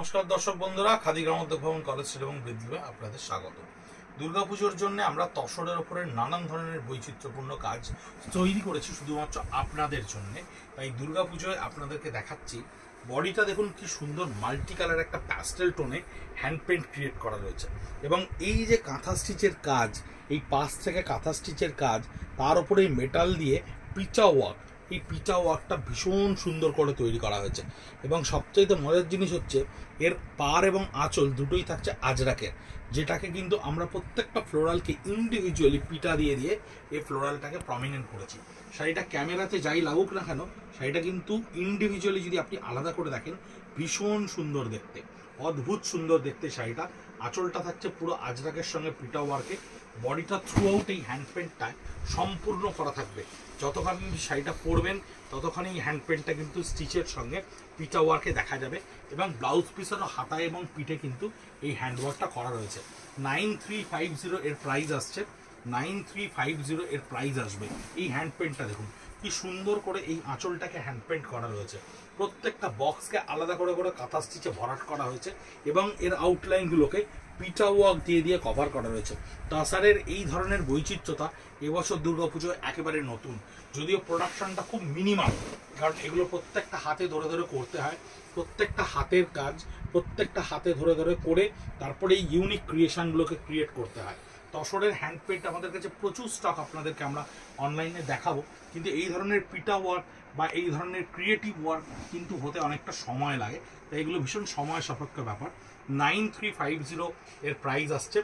নমস্কার দর্শক বন্ধুরা, খাদি গ্রামোদ্যোগ ভবন কলেজ স্ট্রিট এবং বৃদ্ধিবে আপনাদের স্বাগত। দুর্গাপুজোর জন্য আমরা তসরের ওপরে নানান ধরনের বৈচিত্র্যপূর্ণ কাজ তৈরি করেছি শুধুমাত্র আপনাদের জন্য। তাই দুর্গাপুজোয় আপনাদেরকে দেখাচ্ছি। বডিটা দেখুন কি সুন্দর মাল্টি কালার একটা প্যাস্টেল টোনে হ্যান্ড পেন্ট ক্রিয়েট করা রয়েছে, এবং এই যে কাঁথা স্টিচের কাজ, এই পাশ থেকে কাঁথা স্টিচের কাজ, তার উপরে মেটাল দিয়ে পিচা ওয়ার্ক, এই পিচা ওয়ার্কটা ভীষণ সুন্দর করে তৈরি করা হয়েছে। এবং সবচাইতে মজার জিনিস হচ্ছে এর পার এবং আঁচল দুটোই থাকছে আজরাকের, যেটাকে কিন্তু আমরা প্রত্যেকটা ফ্লোরালকে ইন্ডিভিজুয়ালি পিটা দিয়ে দিয়ে এই ফ্লোরালটাকে প্রমিনেন্ট করেছি। শাড়িটা ক্যামেরাতে যাই লাগুক না কেন, শাড়িটা কিন্তু ইন্ডিভিজুয়ালি যদি আপনি আলাদা করে দেখেন ভীষণ সুন্দর দেখতে, অদ্ভুত সুন্দর দেখতে শাড়িটা। আঁচলটা থাকছে পুরো আজরাকের সঙ্গে পিটা ওয়ার্কে। বডিটা থ্রু আউট এই হ্যান্ড পেন্টটায় সম্পূর্ণ করা থাকবে। যতখানি শাড়িটা পরবেন ততখানি এই হ্যান্ড পেন্টটা কিন্তু স্টিচের সঙ্গে পিটা ওয়ার্কে দেখা যাবে, এবং ব্লাউজ পিসেরও হাতায় এবং পিঠে কিন্তু এই হ্যান্ডওয়ার্কটা করা রয়েছে। 9350 এর প্রাইস আসছে, 9350 এর প্রাইস আসবে। এই হ্যান্ড পেন্টটা দেখুন কি সুন্দর করে এই আঁচলটাকে হ্যান্ড পেন্ট করা রয়েছে। প্রত্যেকটা বক্সকে আলাদা করে করে কাঁথা স্টিচে ভরাট করা হয়েছে, এবং এর আউটলাইনগুলোকে পিটা ওয়ার্ক দিয়ে দিয়ে কভার করা রয়েছে। তাসারের এই ধরনের বৈচিত্র্যতা এবছর দুর্গাপুজো একেবারে নতুন, যদিও প্রোডাকশনটা খুব মিনিমাম, কারণ এগুলো প্রত্যেকটা হাতে ধরে ধরে করতে হয়। প্রত্যেকটা হাতের কাজ, প্রত্যেকটা হাতে ধরে ধরে করে তারপরে এই ইউনিক ক্রিয়েশনগুলোকে ক্রিয়েট করতে হয়। তসরের হ্যান্ড পেন্ট আমাদের কাছে প্রচুর স্টক আপনাদেরকে আমরা অনলাইনে দেখাবো, কিন্তু এই ধরনের পিটা ওয়ার্ক বা এই ধরনের ক্রিয়েটিভ ওয়ার্ক কিন্তু হতে অনেকটা সময় লাগে, তাই এগুলো ভীষণ সময় সাপেক্ষ ব্যাপার। 9350 এর প্রাইস আসছে।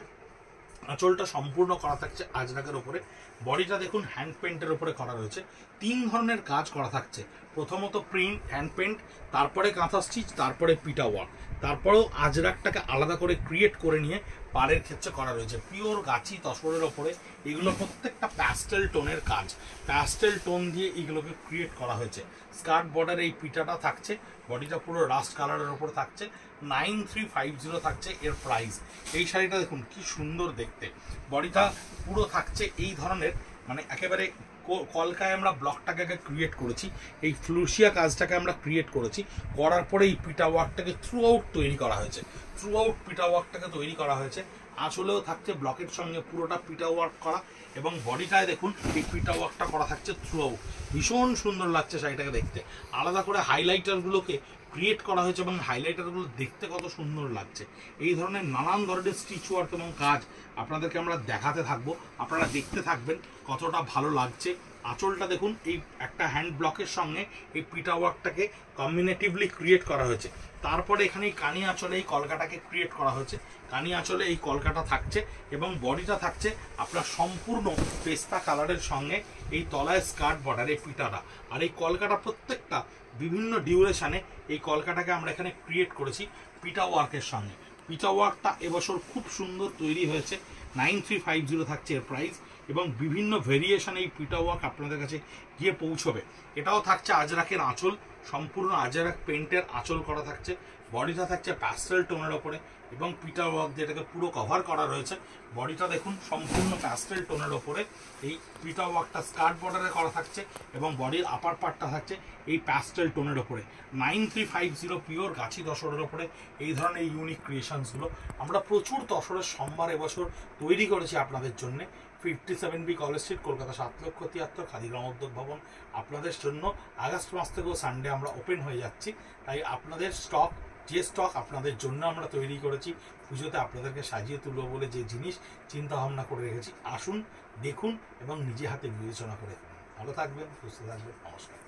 আঁচলটা সম্পূর্ণ করা থাকছে আজরাকের ওপরে। বডিটা দেখুন হ্যান্ড পেন্টের ওপরে করা রয়েছে। 3 ধরনের কাজ করা থাকছে, প্রথমত প্রিন্ট হ্যান্ড পেন্ট, তারপরে কাঁথা স্টিচ, তারপরে পিটা ওয়ার্ক, তারপরেও আজরাকটাকে আলাদা করে ক্রিয়েট করে নিয়ে পাড়ের ক্ষেত্রে করা রয়েছে পিওর গাছি তসরের ওপরে। এগুলো প্রত্যেকটা প্যাস্টেল টোনের কাজ, প্যাস্টেল টোন দিয়ে এগুলোকে ক্রিয়েট করা হয়েছে। স্কার্ট বর্ডার এই পিটাটা থাকছে, বডিটা পুরো রাস্ট কালারের ওপর থাকছে। 9350 থাকছে এর প্রাইস। এই শাড়িটা দেখুন কি সুন্দর দেখতে, বডিটা পুরো থাকছে এই ধরনের, মানে একেবারে কলকায় আমরা ব্লকটাকে ক্রিয়েট করেছি, এই ফ্লুসিয়া কাজটাকে আমরা ক্রিয়েট করেছি, করার পরে এই পিটা ওয়ার্কটাকে থ্রু আউট তৈরি করা হয়েছে, থ্রু আউট পিটা ওয়ার্কটাকে তৈরি করা হয়েছে। আঁচলেও থাকছে ব্লকের সঙ্গে পুরোটা পিটা ওয়ার্ক করা, এবং বডিটায় দেখুন এই পিটা ওয়ার্কটা করা থাকছে থ্রু আউট। ভীষণ সুন্দর লাগছে শাড়িটাকে দেখতে। আলাদা করে হাইলাইটারগুলোকে ক্রিয়েট করা হয়েছে, এবং হাইলাইটারগুলো দেখতে কত সুন্দর লাগছে। এই ধরনের নানান ধরনের স্টিচ ওয়ার্ক এবং কাজ আপনাদেরকে আমরা দেখাতে থাকবো, আপনারা দেখতে থাকবেন কতটা ভালো লাগছে। আঁচলটা দেখুন এই একটা হ্যান্ড ব্লকের সঙ্গে এই পিটা ওয়ার্কটাকে কম্বিনেটিভলি ক্রিয়েট করা হয়েছে। তারপরে এখানে এই কানি আঁচলে এই কলকাটাকে ক্রিয়েট করা হয়েছে, কানি আঁচলে এই কলকাটা থাকছে, এবং বডিটা থাকছে আপনার সম্পূর্ণ পেস্তা কালারের সঙ্গে এই তলায় স্কার্ট বর্ডার এই পিটাটা, আর এই কলকাটা প্রত্যেকটা বিভিন্ন ডিউরেশনে এই কলকাটাকে আমরা এখানে ক্রিয়েট করেছি পিটা ওয়ার্কের সঙ্গে। পিটা ওয়ার্কটা এবছর খুব সুন্দর তৈরি হয়েছে। 9350 থাকছে এর প্রাইস, এবং বিভিন্ন ভেরিয়েশনে এই পিটা ওয়ার্ক আপনাদের কাছে গিয়ে পৌঁছবে। এটাও থাকছে আজরাকের আঁচল, সম্পূর্ণ আজরাক পেন্টের আঁচল করা থাকছে। বডিটা থাকছে প্যাস্টেল টোনের ওপরে, এবং পিটা ওয়ার্ক দিয়ে এটাকে পুরো কভার করা রয়েছে। বডিটা দেখুন সম্পূর্ণ প্যাস্টেল টোনের ওপরে, এই পিটা ওয়ার্কটা স্কার্ট বর্ডারে করা থাকছে, এবং বডির আপার পার্টটা থাকছে এই প্যাস্টেল টোনের ওপরে। 9350 পিওর গাছি তসরের ওপরে এই ধরনের ইউনিক ক্রিয়েশনসগুলো আমরা প্রচুর তসরের সম্ভার এবছর তৈরি করেছি আপনাদের জন্য। 57B college street, Kolkata 7,73,000, Khadi Gramodyog Bhavan আপনাদের জন্য আগস্ট মাস থেকেও সানডে আমরা ওপেন হয়ে যাচ্ছি। তাই আপনাদের স্টক, যে স্টক আপনাদের জন্য আমরা তৈরি করেছি, পুজোতে আপনাদেরকে সাজিয়ে তুলব বলে যে জিনিস চিন্তা ভাবনা করে রেখেছি, আসুন দেখুন এবং নিজে হাতে বিবেচনা করে। ভালো থাকবেন, সুস্থ থাকবেন, নমস্কার।